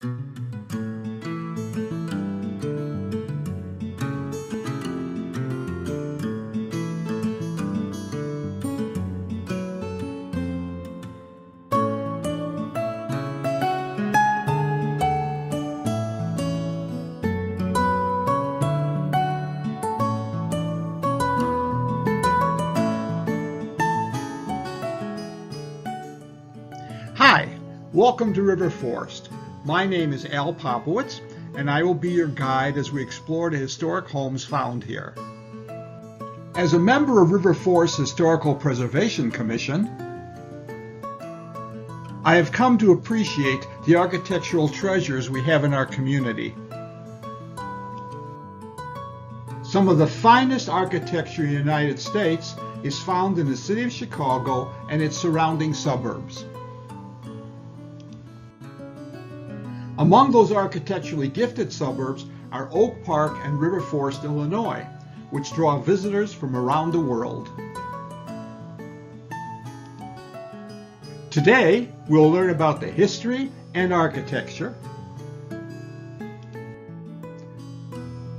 Hi, welcome to River Forest. My name is Al Popowits, and I will be your guide as we explore the historic homes found here. As a member of River Forest Historical Preservation Commission, I have come to appreciate the architectural treasures we have in our community. Some of the finest architecture in the United States is found in the city of Chicago and its surrounding suburbs. Among those architecturally gifted suburbs are Oak Park and River Forest, Illinois, which draw visitors from around the world. Today, we'll learn about the history and architecture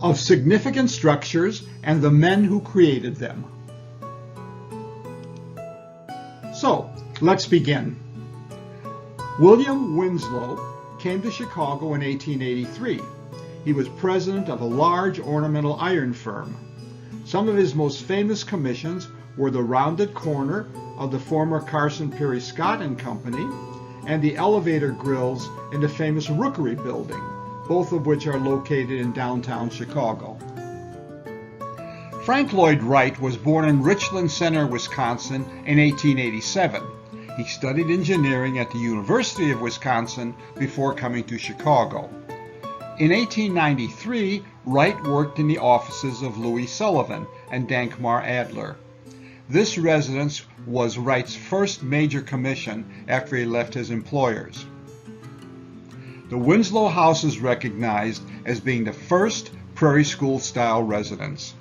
of significant structures and the men who created them. So, let's begin. William Winslow came to Chicago in 1883. He was president of a large ornamental iron firm. Some of his most famous commissions were the rounded corner of the former Carson Perry Scott and Company and the elevator grills in the famous Rookery Building, both of which are located in downtown Chicago. Frank Lloyd Wright was born in Richland Center, Wisconsin in 1887. He studied engineering at the University of Wisconsin before coming to Chicago. In 1893, Wright worked in the offices of Louis Sullivan and Dankmar Adler. This residence was Wright's first major commission after he left his employers. The Winslow House is recognized as being the first Prairie School-style residence.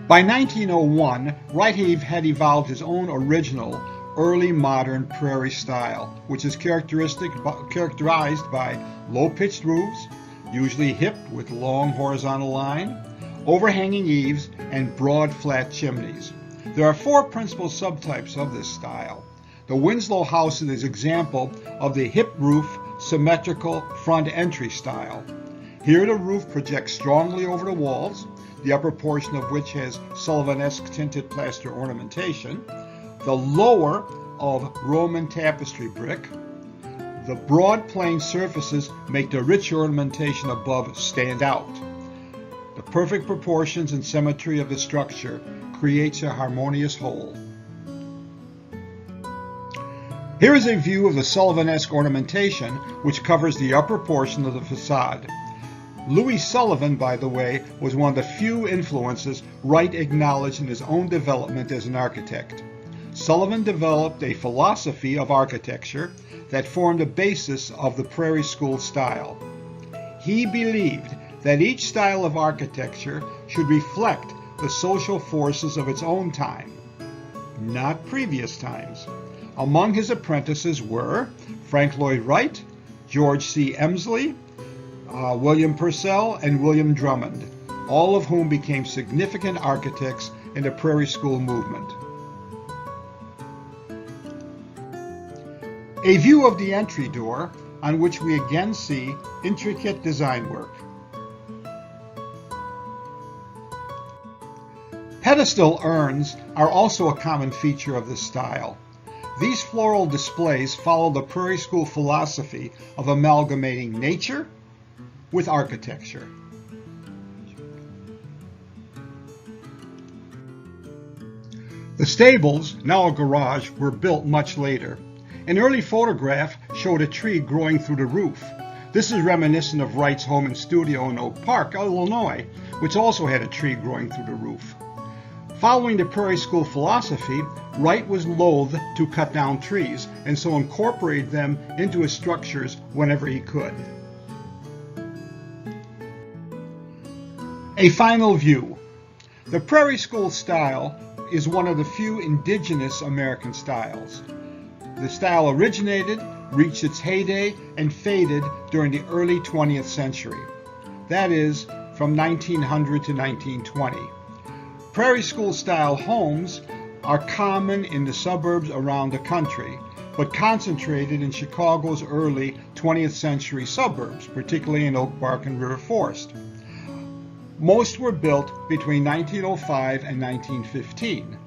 By 1901, Wright had evolved his own original, early modern prairie style, which is characterized by low-pitched roofs, usually hipped with long horizontal line, overhanging eaves, and broad flat chimneys. There are four principal subtypes of this style. The Winslow House is an example of the hip roof, symmetrical front entry style. Here the roof projects strongly over the walls, the upper portion of which has Sullivan-esque tinted plaster ornamentation, the lower of Roman tapestry brick. The broad plain surfaces make the rich ornamentation above stand out. The perfect proportions and symmetry of the structure creates a harmonious whole. Here is a view of the Sullivan-esque ornamentation which covers the upper portion of the facade. Louis Sullivan, by the way, was one of the few influences Wright acknowledged in his own development as an architect. Sullivan developed a philosophy of architecture that formed the basis of the Prairie School style. He believed that each style of architecture should reflect the social forces of its own time, not previous times. Among his apprentices were Frank Lloyd Wright, George C. Emsley, William Purcell, and William Drummond, all of whom became significant architects in the Prairie School movement. A view of the entry door, on which we again see intricate design work. Pedestal urns are also a common feature of this style. These floral displays follow the Prairie School philosophy of amalgamating nature with architecture. The stables, now a garage, were built much later. An early photograph showed a tree growing through the roof. This is reminiscent of Wright's home and studio in Oak Park, Illinois, which also had a tree growing through the roof. Following the Prairie School philosophy, Wright was loath to cut down trees and so incorporated them into his structures whenever he could. A final view. The Prairie School style is one of the few indigenous American styles. The style originated, reached its heyday, and faded during the early 20th century. That is, from 1900 to 1920. Prairie school-style homes are common in the suburbs around the country, but concentrated in Chicago's early 20th century suburbs, particularly in Oak Park and River Forest. Most were built between 1905 and 1915.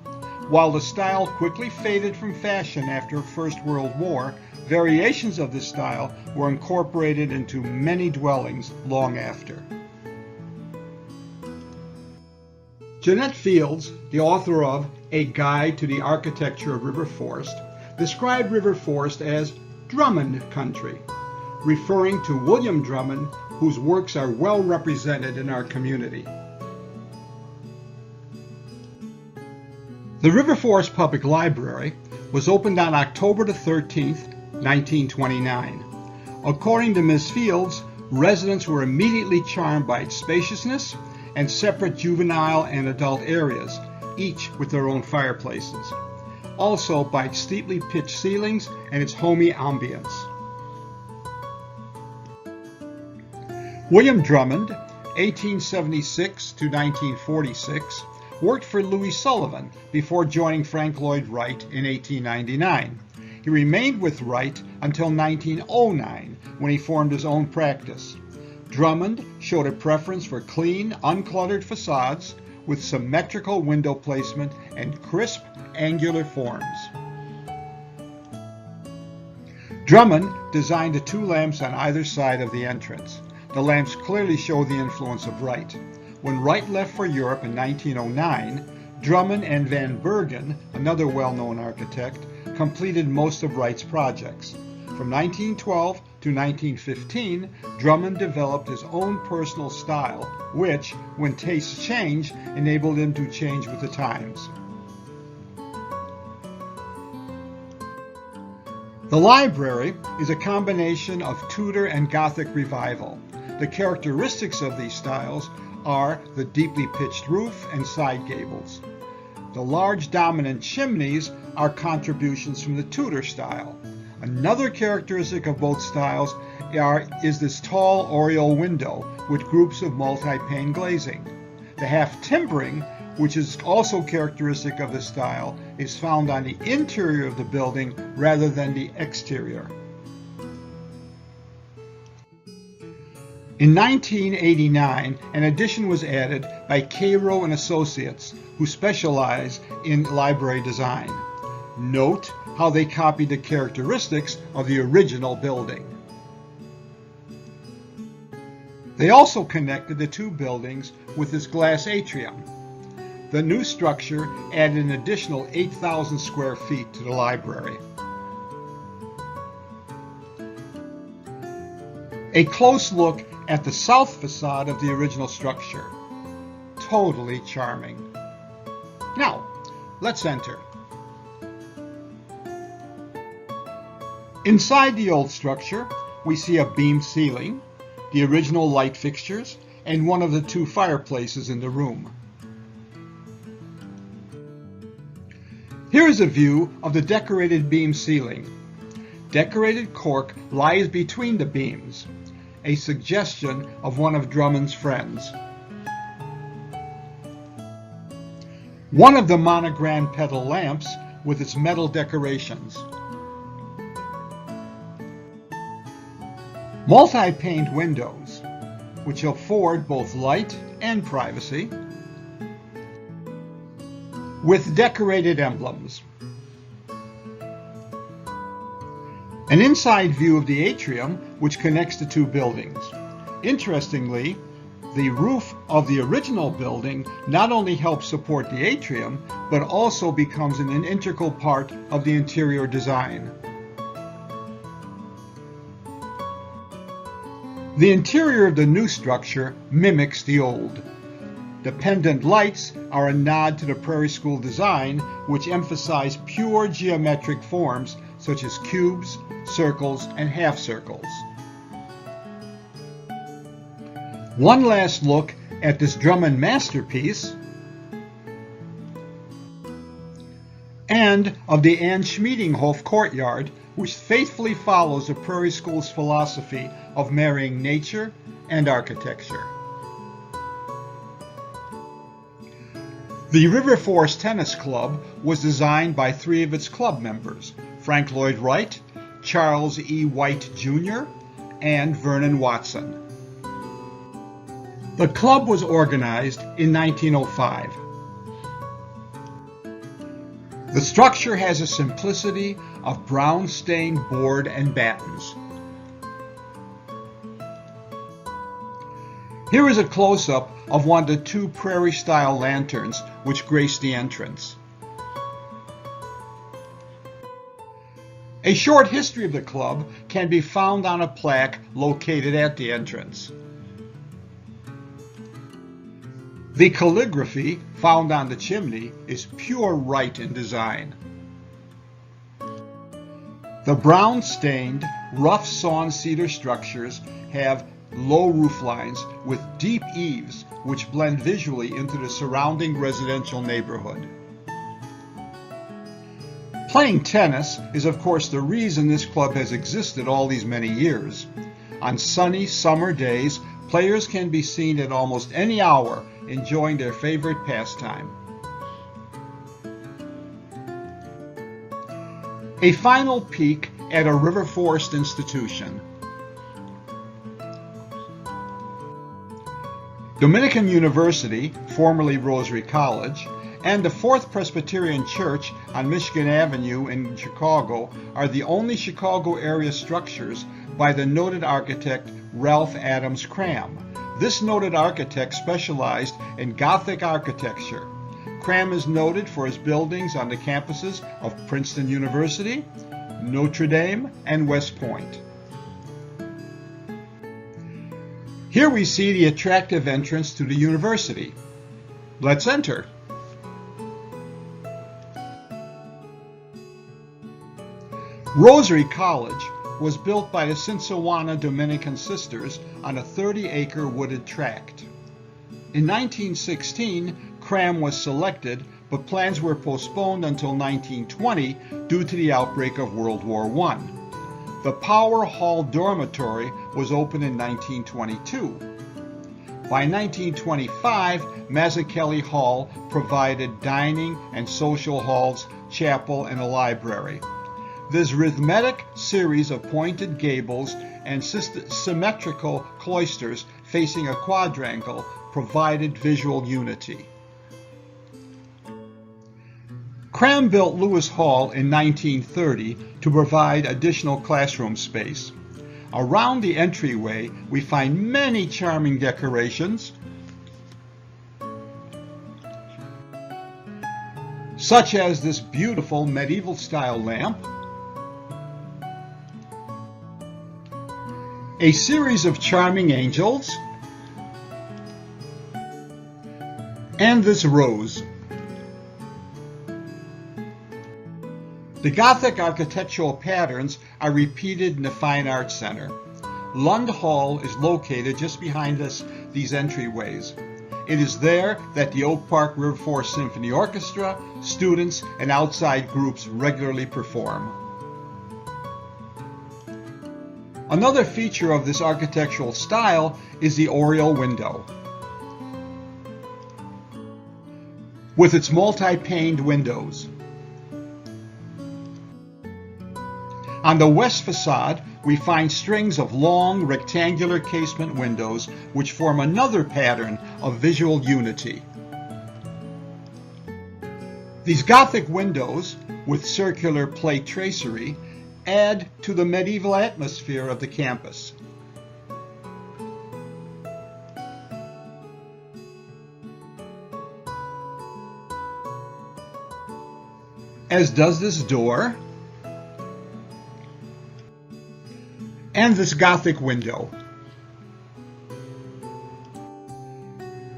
While the style quickly faded from fashion after the First World War, variations of this style were incorporated into many dwellings long after. Jeanette Fields, the author of A Guide to the Architecture of River Forest, described River Forest as Drummond country, referring to William Drummond, whose works are well represented in our community. The River Forest Public Library was opened on October 13, 1929. According to Ms. Fields, residents were immediately charmed by its spaciousness and separate juvenile and adult areas, each with their own fireplaces. Also by its steeply pitched ceilings and its homey ambience. William Drummond, 1876 to 1946, worked for Louis Sullivan before joining Frank Lloyd Wright in 1899. He remained with Wright until 1909, when he formed his own practice. Drummond showed a preference for clean, uncluttered facades with symmetrical window placement and crisp, angular forms. Drummond designed the two lamps on either side of the entrance. The lamps clearly show the influence of Wright. When Wright left for Europe in 1909, Drummond and Van Bergen, another well-known architect, completed most of Wright's projects. From 1912 to 1915, Drummond developed his own personal style, which, when tastes change, enabled him to change with the times. The library is a combination of Tudor and Gothic revival. The characteristics of these styles are the deeply pitched roof and side gables. The large dominant chimneys are contributions from the Tudor style. Another characteristic of both styles is this tall oriel window with groups of multi-pane glazing. The half timbering, which is also characteristic of the style, is found on the interior of the building rather than the exterior. In 1989, an addition was added by Cairo & Associates, who specialize in library design. Note how they copied the characteristics of the original building. They also connected the two buildings with this glass atrium. The new structure added an additional 8,000 square feet to the library. A close look at the south facade of the original structure. Totally charming. Now, let's enter. Inside the old structure, we see a beamed ceiling, the original light fixtures, and one of the two fireplaces in the room. Here is a view of the decorated beam ceiling. Decorated cork lies between the beams, a suggestion of one of Drummond's friends. One of the monogram pedal lamps with its metal decorations. Multi-paned windows, which afford both light and privacy, with decorated emblems. An inside view of the atrium which connects the two buildings. Interestingly, the roof of the original building not only helps support the atrium, but also becomes an integral part of the interior design. The interior of the new structure mimics the old. The pendant lights are a nod to the Prairie School design, which emphasize pure geometric forms such as cubes, circles, and half circles. One last look at this Drummond masterpiece, and and of the Ann Schmiedinghof courtyard, which faithfully follows the Prairie School's philosophy of marrying nature and architecture. The River Forest Tennis Club was designed by three of its club members, Frank Lloyd Wright, Charles E. White Jr., and Vernon Watson. The club was organized in 1905. The structure has a simplicity of brown stained board and battens. Here is a close-up of one of the two prairie-style lanterns which grace the entrance. A short history of the club can be found on a plaque located at the entrance. The calligraphy found on the chimney is pure Wright in design. The brown-stained, rough-sawn cedar structures have low roof lines with deep eaves which blend visually into the surrounding residential neighborhood. Playing tennis is of course the reason this club has existed all these many years. On sunny summer days, players can be seen at almost any hour enjoying their favorite pastime. A final peek at a River Forest institution. Dominican University, formerly Rosary College, and the Fourth Presbyterian Church on Michigan Avenue in Chicago are the only Chicago area structures by the noted architect Ralph Adams Cram. This noted architect specialized in Gothic architecture. Cram is noted for his buildings on the campuses of Princeton University, Notre Dame, and West Point. Here we see the attractive entrance to the university. Let's enter. Rosary College was built by the Cinsawana Dominican sisters on a 30-acre wooded tract. In 1916, Cram was selected, but plans were postponed until 1920 due to the outbreak of World War I. The Power Hall Dormitory was opened in 1922. By 1925, Mazzucchelli Hall provided dining and social halls, chapel, and a library. This rhythmic series of pointed gables and symmetrical cloisters facing a quadrangle provided visual unity. Cram built Lewis Hall in 1930 to provide additional classroom space. Around the entryway, we find many charming decorations, such as this beautiful medieval-style lamp, a series of charming angels, and this rose. The Gothic architectural patterns are repeated in the Fine Arts Center. Lund Hall is located just behind these entryways. It is there that the Oak Park River Forest Symphony Orchestra, students, and outside groups regularly perform. Another feature of this architectural style is the oriel window. With its multi-paned windows. On the west facade, we find strings of long rectangular casement windows which form another pattern of visual unity. These Gothic windows, with circular plate tracery, add to the medieval atmosphere of the campus. As does this door, and this Gothic window.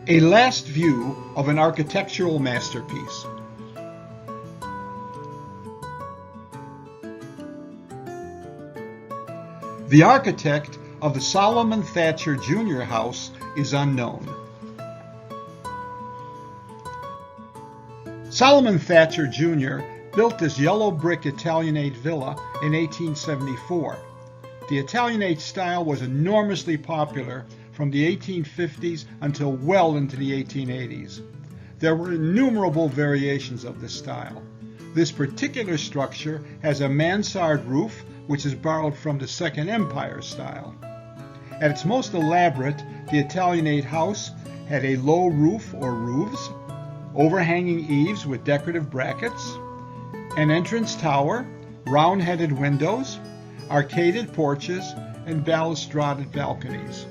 A last view of an architectural masterpiece. The architect of the Solomon Thatcher Jr. House is unknown. Solomon Thatcher Jr. built this yellow brick Italianate villa in 1874. The Italianate style was enormously popular from the 1850s until well into the 1880s. There were innumerable variations of this style. This particular structure has a mansard roof, which is borrowed from the Second Empire style. At its most elaborate, the Italianate house had a low roof or roofs, overhanging eaves with decorative brackets, an entrance tower, round-headed windows, arcaded porches, and balustraded balconies.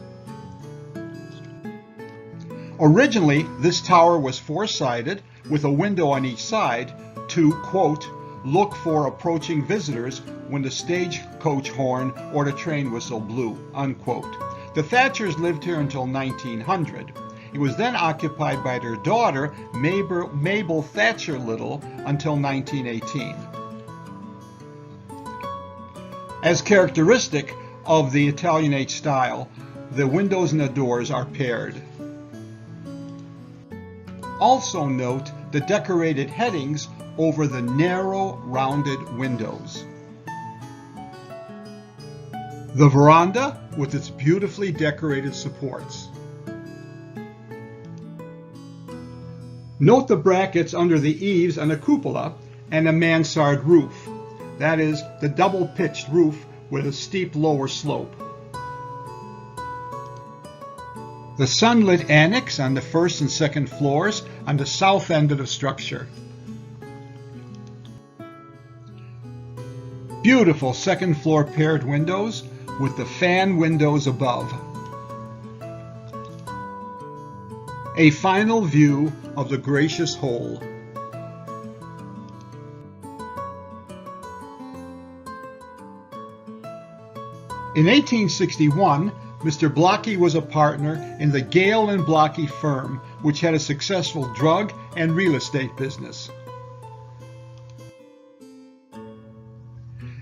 Originally, this tower was four-sided with a window on each side to, quote, look for approaching visitors when the stagecoach horn or the train whistle blew, unquote. The Thatchers lived here until 1900. It was then occupied by their daughter, Mabel Thatcher Little, until 1918. As characteristic of the Italianate style, the windows and the doors are paired. Also note the decorated headings over the narrow, rounded windows. The veranda with its beautifully decorated supports. Note the brackets under the eaves and a cupola and a mansard roof. That is, the double-pitched roof with a steep lower slope. The sunlit annex on the first and second floors on the south end of the structure. Beautiful second floor paired windows with the fan windows above. A final view of the gracious whole. In 1861, Mr. Blocky was a partner in the Gale and Blocky firm, which had a successful drug and real estate business.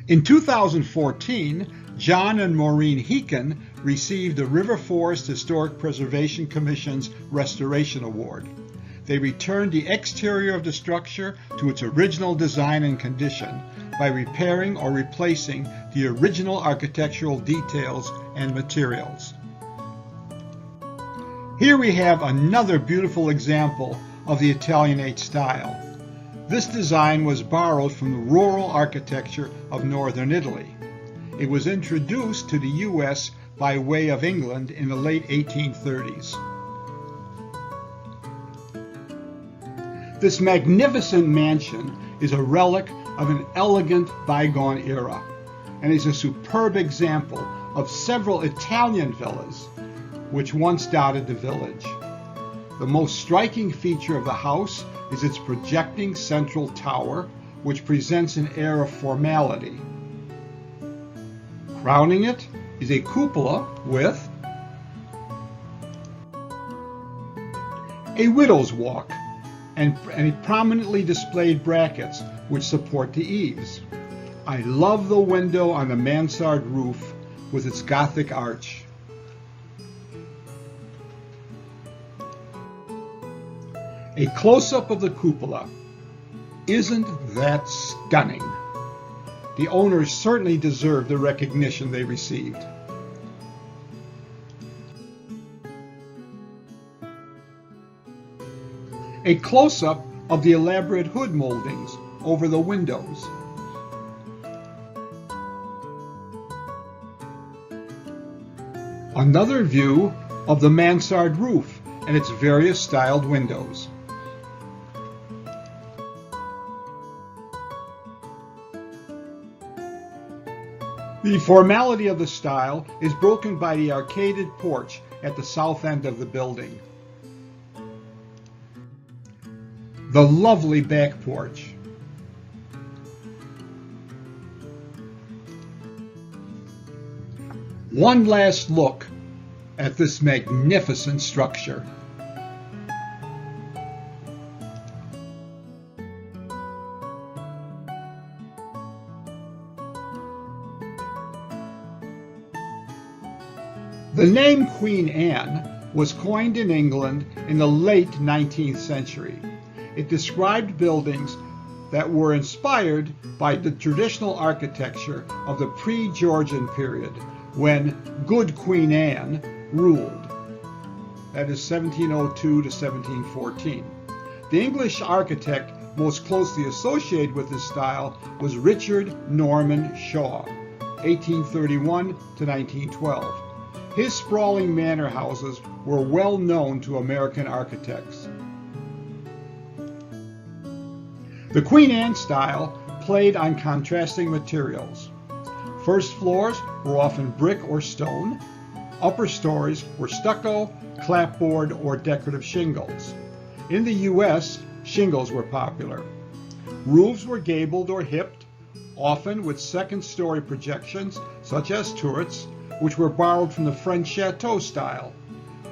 In 2014, John and Maureen Heekin received the River Forest Historic Preservation Commission's Restoration Award. They returned the exterior of the structure to its original design and condition by repairing or replacing the original architectural details and materials. Here we have another beautiful example of the Italianate style. This design was borrowed from the rural architecture of northern Italy. It was introduced to the U.S. by way of England in the late 1830s. This magnificent mansion is a relic of an elegant bygone era and is a superb example of several Italian villas which once dotted the village. The most striking feature of the house is its projecting central tower, which presents an air of formality. Crowning it is a cupola with a widow's walk and prominently displayed brackets which support the eaves. I love the window on the mansard roof with its Gothic arch. A close-up of the cupola. Isn't that stunning? The owners certainly deserve the recognition they received. A close-up of the elaborate hood moldings over the windows. Another view of the mansard roof and its various styled windows. The formality of the style is broken by the arcaded porch at the south end of the building. The lovely back porch. One last look at this magnificent structure. The name Queen Anne was coined in England in the late 19th century. It described buildings that were inspired by the traditional architecture of the pre-Georgian period, when good Queen Anne ruled. That is 1702 to 1714. The English architect most closely associated with this style was Richard Norman Shaw, 1831 to 1912. His sprawling manor houses were well known to American architects. The Queen Anne style played on contrasting materials. First floors were often brick or stone. Upper stories were stucco, clapboard, or decorative shingles. In the U.S., shingles were popular. Roofs were gabled or hipped, often with second-story projections, such as turrets, which were borrowed from the French chateau style.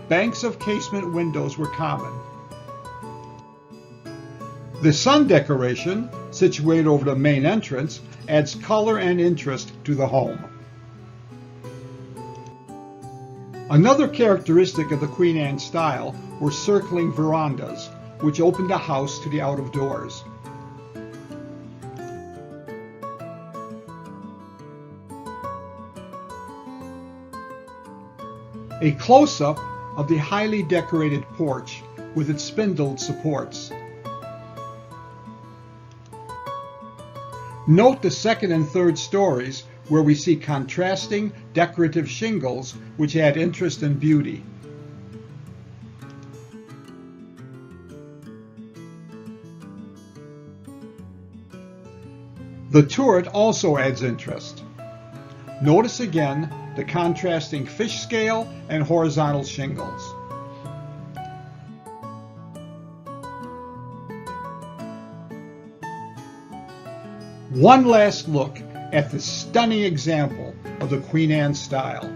Banks of casement windows were common. The sun decoration, situated over the main entrance, adds color and interest to the home. Another characteristic of the Queen Anne style were circling verandas, which opened the house to the out of doors. A close-up of the highly decorated porch with its spindled supports. Note the second and third stories where we see contrasting decorative shingles which add interest and beauty. The turret also adds interest. Notice again the contrasting fish scale and horizontal shingles. One last look at the stunning example of the Queen Anne style.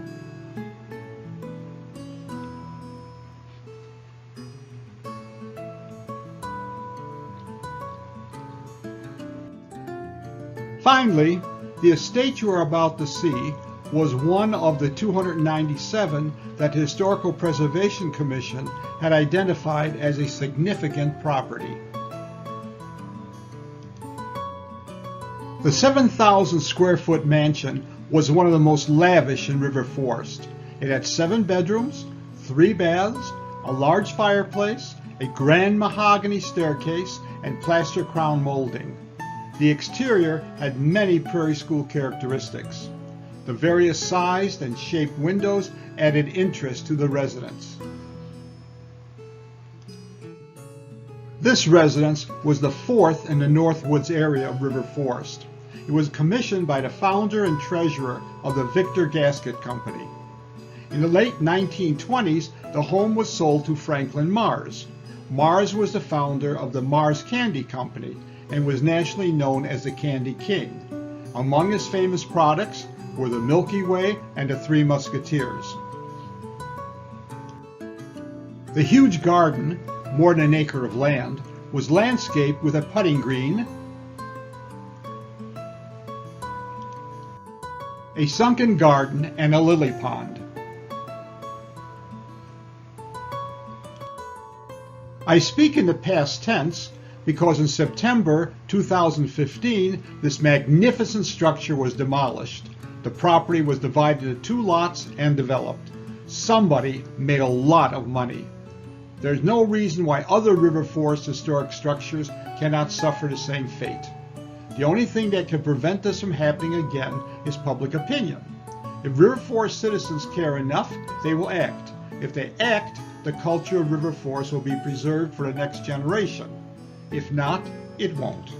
Finally, the estate you are about to see was one of the 297 that the Historical Preservation Commission had identified as a significant property. The 7,000 square foot mansion was one of the most lavish in River Forest. It had 7 bedrooms, 3 baths, a large fireplace, a grand mahogany staircase, and plaster crown molding. The exterior had many Prairie School characteristics. The various sized and shaped windows added interest to the residence. This residence was the 4th in the Northwoods area of River Forest. It was commissioned by the founder and treasurer of the Victor Gasket Company. In the late 1920s, the home was sold to Franklin Mars. Mars was the founder of the Mars Candy Company and was nationally known as the Candy King. Among his famous products were the Milky Way and the Three Musketeers. The huge garden, more than an acre of land, was landscaped with a putting green, a sunken garden, and a lily pond. I speak in the past tense because in September 2015, this magnificent structure was demolished. The property was divided into 2 lots and developed. Somebody made a lot of money. There's no reason why other River Forest historic structures cannot suffer the same fate. The only thing that can prevent this from happening again is public opinion. If River Forest citizens care enough, they will act. If they act, the culture of River Forest will be preserved for the next generation. If not, it won't.